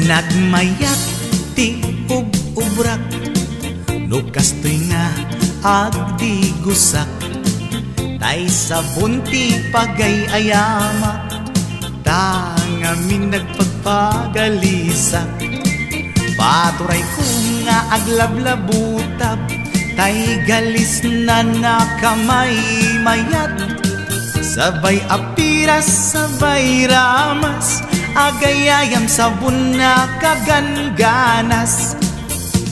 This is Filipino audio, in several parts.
Nagmayat ti ub-ubrak, no kastoy nga agdi gusak, tay sabon ti pagay-ayama, tangamin nagpagpagalisak. Paturay ko nga aglablabutab, tay galis na nakamay mayat, sabay apiras, sabay ramas, agayayam sabon na kaganganas.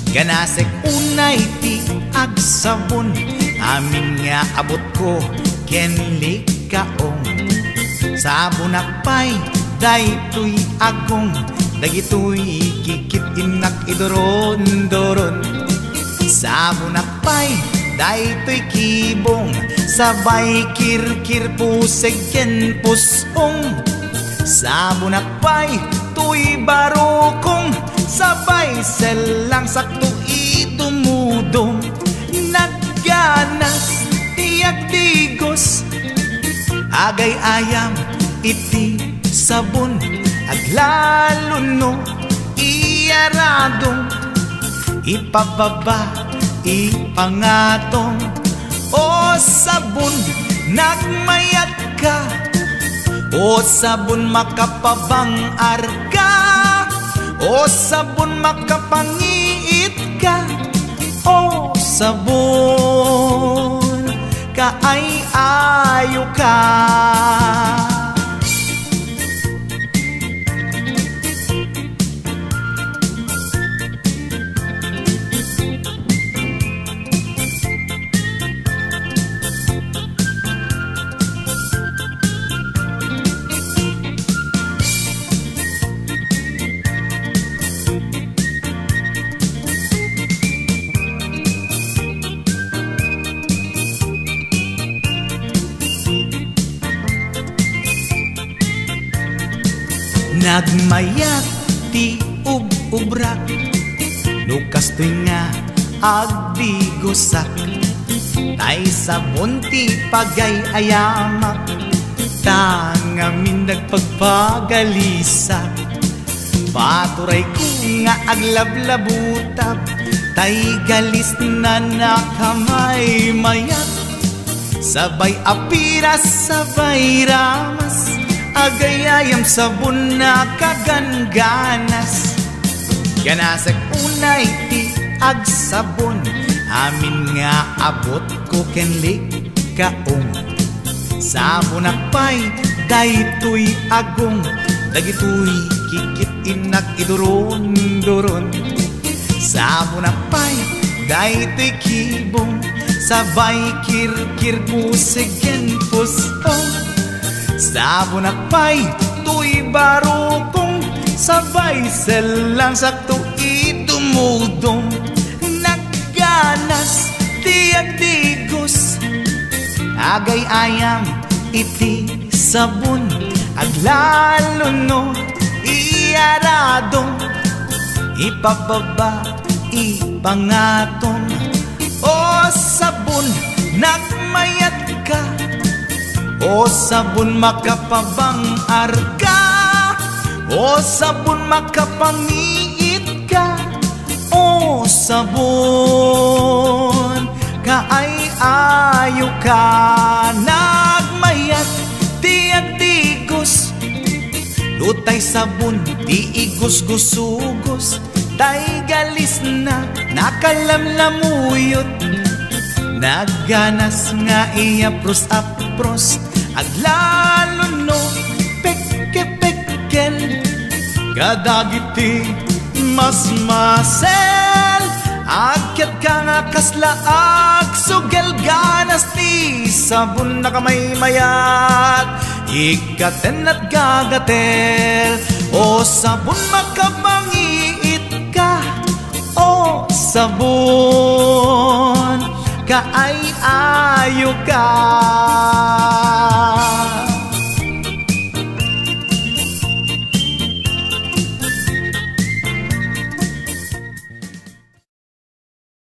Ganasek unay ti agsabon, amin nga abot ko kenlik kaong. Sabon akpay daytoy agong, dagitoy kikit inak idoron-doron. Sabon akpay daytoy kibong, sabay kirkir puseg ken pusong. Sabon akpay tuy barukong, sabay selang sakto idumudong. Nagganas tiyak digos, agay ayam iti sabon, aglalo no iyaradong, ipababa ipangatong. O sabon nagmayat ka, o sabon makapabang arka, o sabon makapangiit ka, o sabon kaay-ayo ka. Nagmayat ti ub-ubrak, no kastoy nga agdi gusak, tay sabon ti pagay-ayamak, tangamin nagpagpagalisak. Paturay ko nga aglablabutab, tay galis na nakamay mayat, sabay apiras, sabay ramas, agayayam sabon na kaganganas. Ganasag unay ti agsabon, amin nga abot ko kenlik kaong. Sabon akpay daytoy agong, dagitoy kikit inak idoron-doron. Sabon akpay daytoy kibong, sabay kirkir puseg ken pusong. Sabon akpay tuy barukong, sabay selang sakto idumudong. Nagganas tiyak digos, agay ayam iti sabon, aglalo no iyaradong, ipababa ipangatong. O sabon nagmayat ka, o sabon makapabang arka, o sabon makapangiit ka, o sabon kaay-ayo ka. Nagmayat tiyak digos, lutay sabon di igos-gusugos, tay galis na nakalamlamuyot. Nagganas nga iapros-apros, aglalo no pekke-pekken, kadagiti mas-masel. Akyat ka nga kaslaag, sugel ganas ti sabon na kamay mayat, ikaten at gagatel. O sabon makapangiit ka, o sabon kaay-ayo ka.